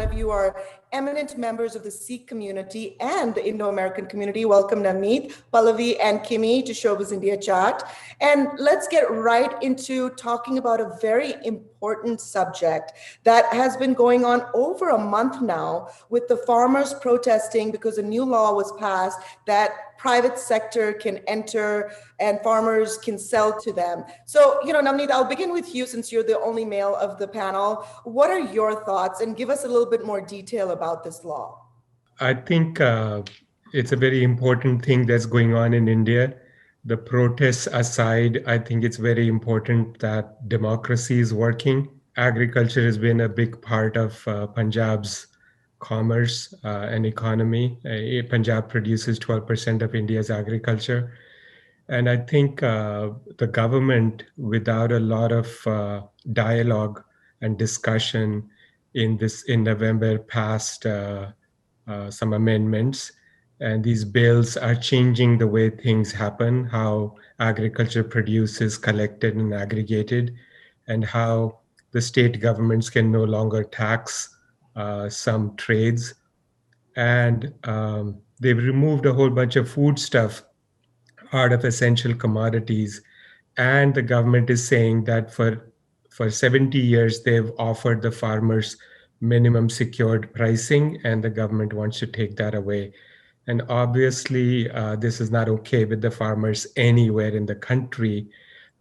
of you are eminent members of the Sikh community and the Indo-American community. Welcome Navneet, Pallavi, and Kimi to Showbiz India Chat. And let's get right into talking about a very important subject that has been going on over a month now, with the farmers protesting because a new law was passed that private sector can enter and farmers can sell to them. So, Navneet, I'll begin with you since you're the only male of the panel. What are your thoughts, and give us a little bit more detail about this law? I think it's a very important thing that's going on in India. The protests aside, I think it's very important that democracy is working. Agriculture has been a big part of Punjab's commerce and economy. Punjab produces 12% of India's agriculture. And I think the government, without a lot of dialogue and discussion in November, passed some amendments. And these bills are changing the way things happen, how agriculture produce is collected and aggregated, and how the state governments can no longer tax some trades. And they've removed a whole bunch of food stuff out of essential commodities. And the government is saying that for 70 years, they've offered the farmers minimum secured pricing, and the government wants to take that away. And obviously, this is not okay with the farmers anywhere in the country,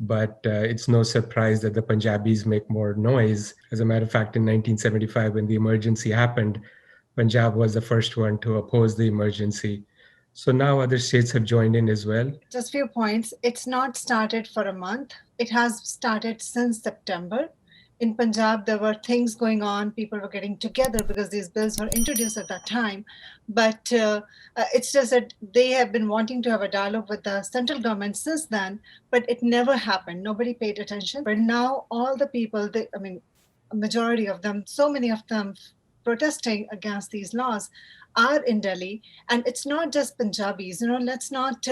but it's no surprise that the Punjabis make more noise. As a matter of fact, in 1975, when the emergency happened, Punjab was the first one to oppose the emergency. So now other states have joined in as well. Just a few points. It's not started for a month. It has started since September. In Punjab, there were things going on. People were getting together because these bills were introduced at that time. But it's just that they have been wanting to have a dialogue with the central government since then, but it never happened. Nobody paid attention. But now all the people, a majority of them, so many of them protesting against these laws are in Delhi. And it's not just Punjabis. Let's not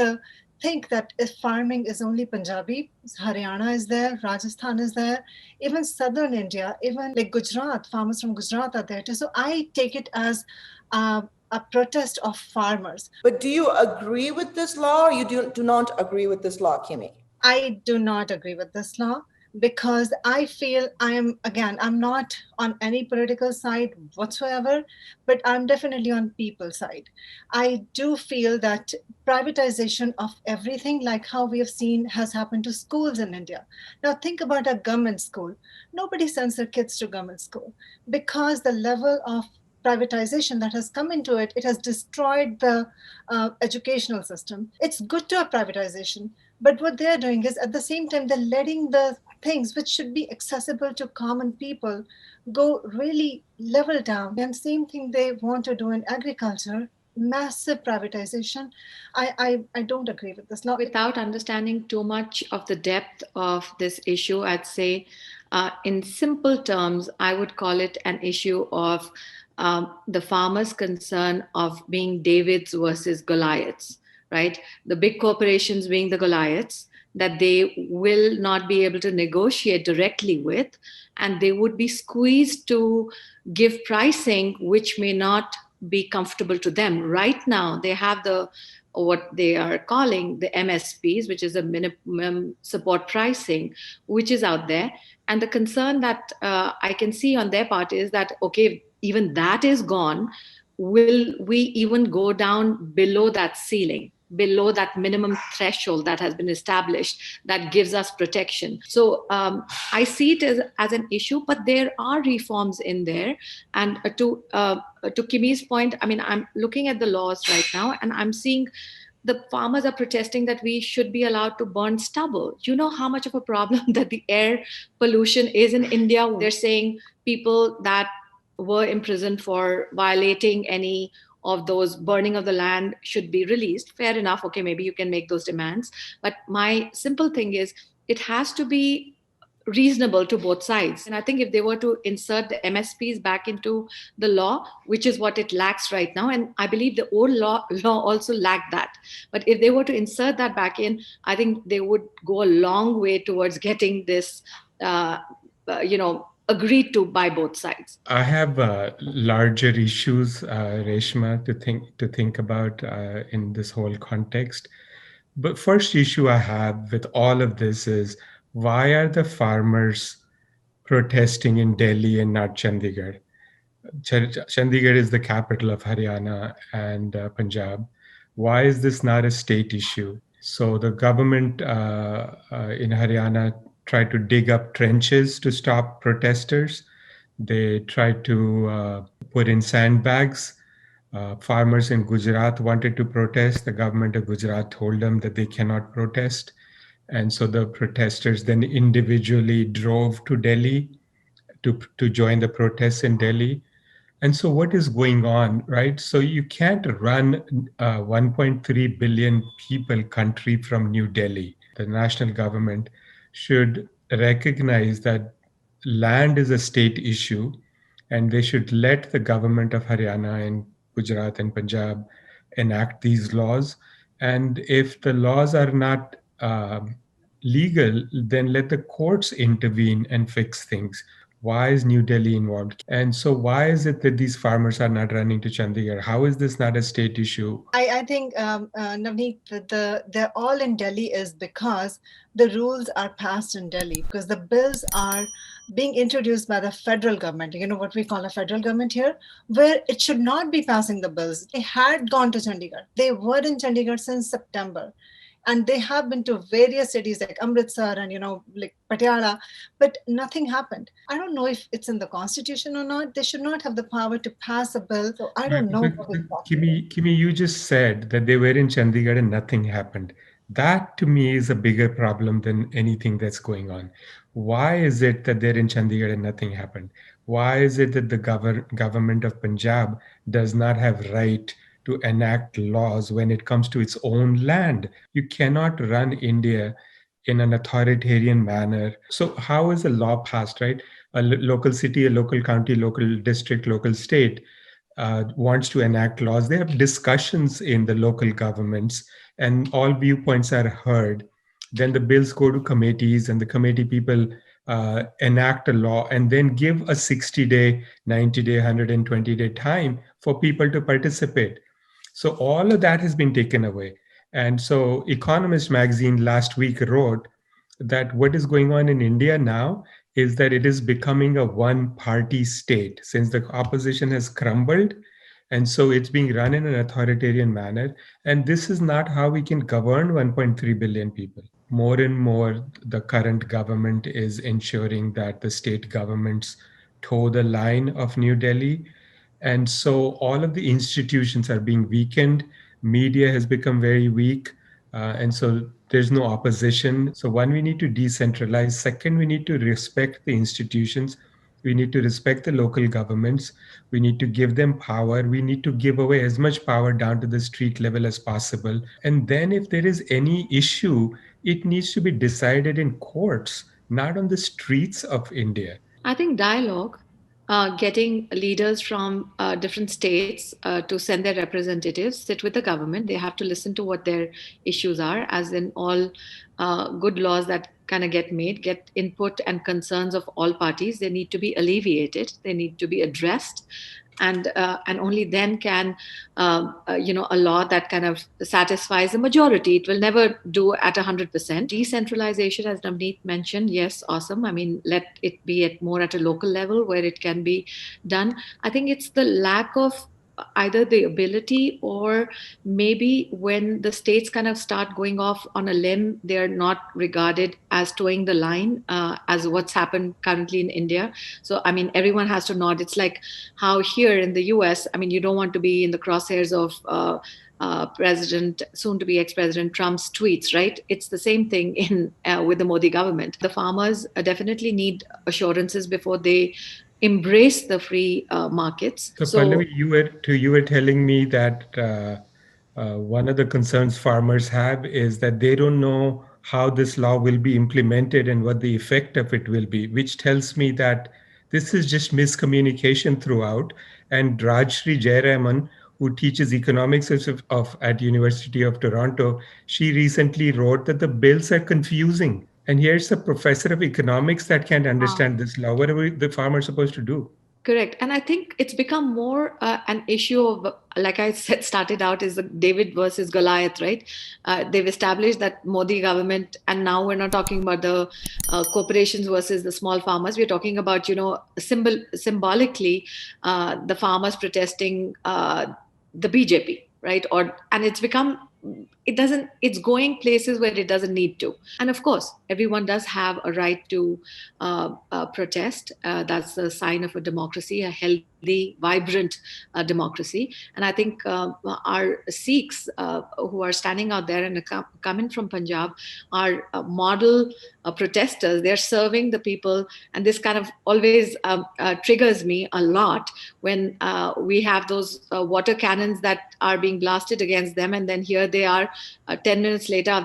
think that if farming is only Punjabi, Haryana is there, Rajasthan is there, even southern India, even like Gujarat, farmers from Gujarat are there too. So I take it as a protest of farmers. But do you agree with this law, or you do not agree with this law, Kimi? I do not agree with this law, because I feel I'm not on any political side whatsoever, but I'm definitely on people's side. I do feel that privatization of everything, like how we have seen has happened to schools in India. Now think about a government school. Nobody sends their kids to government school because the level of privatization that has come into it, it has destroyed the educational system. It's good to have privatization, but what they're doing is at the same time, they're letting the things which should be accessible to common people go really level down. And same thing they want to do in agriculture, massive privatization. I don't agree with this law. Without understanding too much of the depth of this issue, I'd say in simple terms, I would call it an issue of the farmers' concern of being Davids versus Goliaths, right? The big corporations being the Goliaths that they will not be able to negotiate directly with, and they would be squeezed to give pricing which may not be comfortable to them. Right now, they have what they are calling the MSPs, which is the minimum support pricing, which is out there. And the concern that I can see on their part is that, okay, even that is gone, will we even go down below that ceiling, below that minimum threshold that has been established that gives us protection? So I see it as an issue, but there are reforms in there. And to Kimi's point, I'm looking at the laws right now, and I'm seeing the farmers are protesting that we should be allowed to burn stubble. You know how much of a problem that the air pollution is in India? They're saying people that were imprisoned for violating any of those burning of the land should be released. Fair enough. Okay, maybe you can make those demands. But my simple thing is it has to be reasonable to both sides. And I think if they were to insert the MSPs back into the law, which is what it lacks right now, and I believe the old law also lacked that. But if they were to insert that back in, I think they would go a long way towards getting this, agreed to by both sides. I have larger issues, Reshma, to think about in this whole context. But first issue I have with all of this is, why are the farmers protesting in Delhi and not Chandigarh? Chandigarh is the capital of Haryana and Punjab. Why is this not a state issue? So the government in Haryana tried to dig up trenches to stop protesters. They tried to put in sandbags. Farmers in Gujarat wanted to protest. The government of Gujarat told them that they cannot protest. And so the protesters then individually drove to Delhi to join the protests in Delhi. And so what is going on, right? So you can't run a 1.3 billion people country from New Delhi. The national government should recognize that land is a state issue, and they should let the government of Haryana and Gujarat and Punjab enact these laws. And if the laws are not legal, then let the courts intervene and fix things. Why is New Delhi involved? And so, why is it that these farmers are not running to Chandigarh? How is this not a state issue? I think, Navneet, they're all in Delhi is because the rules are passed in Delhi, because the bills are being introduced by the federal government, you know, what we call a federal government here, where it should not be passing the bills. They had gone to Chandigarh. They were in Chandigarh since September. And they have been to various cities like Amritsar and, you know, like Patiala, but nothing happened. I don't know if it's in the constitution or not. They should not have the power to pass a bill. So I don't know. Kimi, you just said that they were in Chandigarh and nothing happened. That to me is a bigger problem than anything that's going on. Why is it that they're in Chandigarh and nothing happened? Why is it that the government of Punjab does not have right to enact laws when it comes to its own land? You cannot run India in an authoritarian manner. So how is a law passed, right? A local city, a local county, local district, local state wants to enact laws. They have discussions in the local governments, and all viewpoints are heard. Then the bills go to committees, and the committee people enact a law and then give a 60-day, 90-day, 120-day time for people to participate. So all of that has been taken away. And so Economist magazine last week wrote that what is going on in India now is that it is becoming a one-party state since the opposition has crumbled. And so it's being run in an authoritarian manner. And this is not how we can govern 1.3 billion people. More and more, the current government is ensuring that the state governments toe the line of New Delhi. And so all of the institutions are being weakened. Media has become very weak. And so there's no opposition. So one, we need to decentralize. Second, we need to respect the institutions. We need to respect the local governments. We need to give them power. We need to give away as much power down to the street level as possible. And then if there is any issue, it needs to be decided in courts, not on the streets of India. I think dialogue, getting leaders from different states to send their representatives, sit with the government. They have to listen to what their issues are, as in all good laws that kind of get made, get input and concerns of all parties. They need to be alleviated. They need to be addressed. And only then can a law that kind of satisfies the majority. It will never do at 100%. Decentralization, as Navneet mentioned, yes, awesome. I mean, let it be more at a local level where it can be done. I think it's the lack of either the ability, or maybe when the states kind of start going off on a limb, they're not regarded as towing the line, as what's happened currently in India. So, I mean, everyone has to nod. It's like how here in the US, I mean, you don't want to be in the crosshairs of soon to be ex-president Trump's tweets, right? It's the same thing with the Modi government. The farmers definitely need assurances before they embrace the free markets. So Pallavi, you were telling me that one of the concerns farmers have is that they don't know how this law will be implemented and what the effect of it will be, which tells me that this is just miscommunication throughout. And Rajshri Jayaraman, who teaches economics at University of Toronto, she recently wrote that the bills are confusing. And here's a professor of economics that can't understand this law. What are the farmers supposed to do? Correct. And I think it's become more an issue of, like I said, started out as the David versus Goliath, right? They've established that Modi government, and now we're not talking about the corporations versus the small farmers. We're talking about, symbolically, the farmers protesting the BJP, right? And it's going places where it doesn't need to. And of course, everyone does have a right to protest. That's a sign of a democracy, a healthy, vibrant democracy. And I think our Sikhs who are standing out there and coming from Punjab are model protesters. They're serving the people. And this kind of always triggers me a lot when we have those water cannons that are being blasted against them. And then here they are 10 minutes later,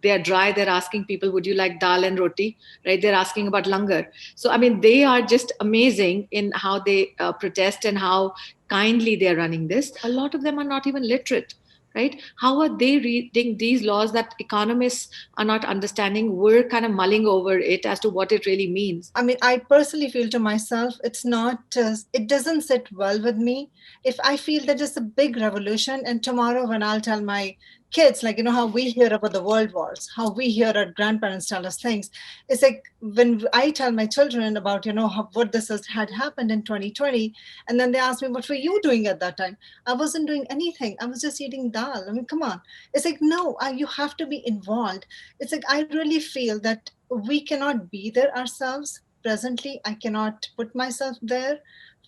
they are dry. They're asking people, would you like dal and roti? Right? They're asking about langar. So, I mean, they are just amazing in how they protest and how kindly they're running this. A lot of them are not even literate. Right? How are they reading these laws that economists are not understanding? We're kind of mulling over it as to what it really means. I mean, I personally feel to myself, it doesn't sit well with me. If I feel that it's a big revolution, and tomorrow when I'll tell my kids, like, how we hear about the world wars, how we hear our grandparents tell us things. It's like when I tell my children about, what had happened in 2020, and then they ask me, what were you doing at that time? I wasn't doing anything. I was just eating dal. I mean, come on. It's like, no, you have to be involved. It's like, I really feel that we cannot be there ourselves presently. I cannot put myself there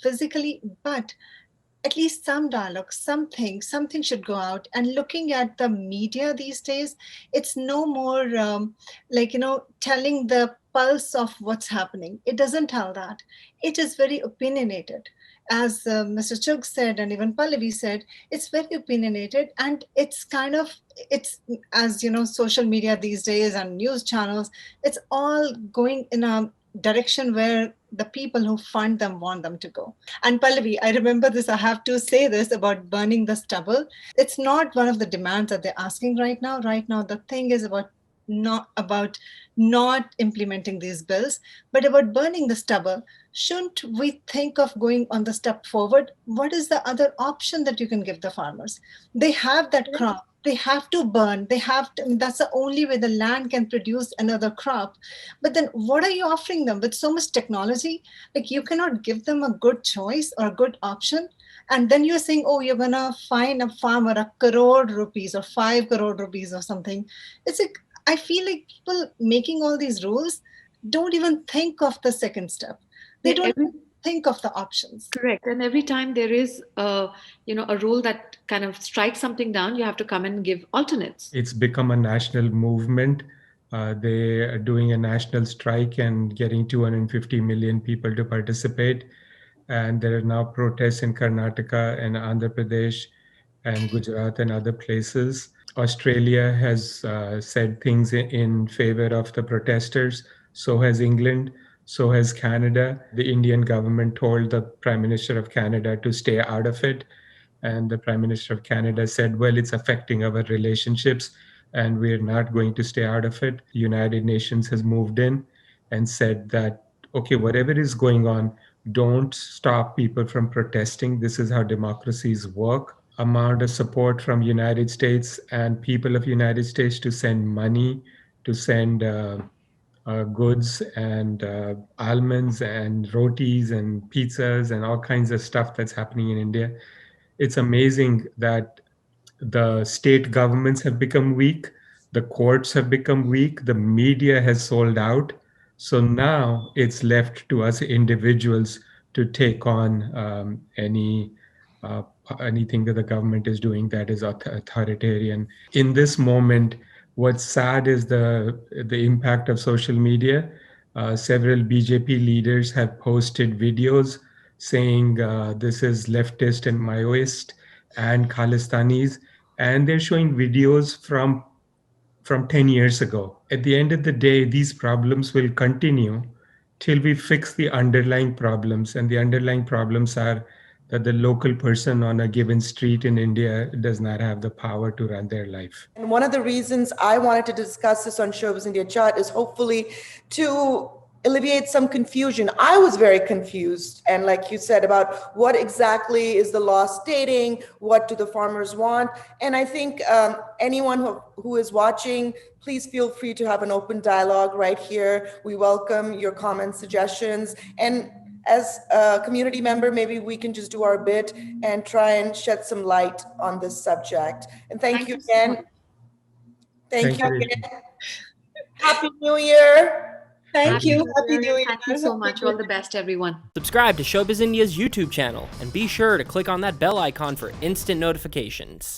physically, but at least some dialogue, something should go out. And looking at the media these days, it's no more telling the pulse of what's happening. It doesn't tell that. It is very opinionated. As Mr. Chugh said, and even Pallavi said, it's very opinionated, and it's as social media these days and news channels, it's all going in a direction where the people who fund them want them to go. And Pallavi, I remember this, I have to say this about burning the stubble. It's not one of the demands that they're asking right now. Right now, the thing is not implementing these bills, but about burning the stubble. Shouldn't we think of going on the step forward? What is the other option that you can give the farmers? They have that crop. They have to burn. That's the only way the land can produce another crop. But then what are you offering them with so much technology? Like, you cannot give them a good choice or a good option. And then you're saying, oh, you're going to fine a farmer 1 crore rupees or 5 crore rupees or something. It's like, I feel like people making all these rules don't even think of the second step. They don't think of the options. Correct. And every time there is a rule that kind of strikes something down, you have to come and give alternates. It's become a national movement. They are doing a national strike and getting 250 million people to participate. And there are now protests in Karnataka and Andhra Pradesh and Gujarat and other places. Australia has said things in favor of the protesters. So has England. So has Canada. The Indian government told the Prime Minister of Canada to stay out of it. And the Prime Minister of Canada said, well, it's affecting our relationships and we're not going to stay out of it. The United Nations has moved in and said that, okay, whatever is going on, don't stop people from protesting. This is how democracies work. Amount of support from United States and people of United States to send money, to send goods and almonds and rotis and pizzas and all kinds of stuff that's happening in India. It's amazing that the state governments have become weak, the courts have become weak, the media has sold out. So now it's left to us individuals to take on anything that the government is doing that is authoritarian. In this moment, what's sad is the impact of social media. Several BJP leaders have posted videos saying this is leftist and Maoist and Khalistanis, and they're showing videos from 10 years ago. At the end of the day, these problems will continue till we fix the underlying problems, and the underlying problems are that the local person on a given street in India does not have the power to run their life. And one of the reasons I wanted to discuss this on Showbiz India Chat is hopefully to alleviate some confusion. I was very confused. And like you said, about what exactly is the law stating? What do the farmers want? And I think anyone who is watching, please feel free to have an open dialogue right here. We welcome your comments, suggestions. And as a community member, maybe we can just do our bit and try and shed some light on this subject. And thank you so again. much. Thank you Thank you. again. Happy New Year. Thank you. Happy New Year. Thank you so much. All the best, everyone. Subscribe to Showbiz India's YouTube channel and be sure to click on that bell icon for instant notifications.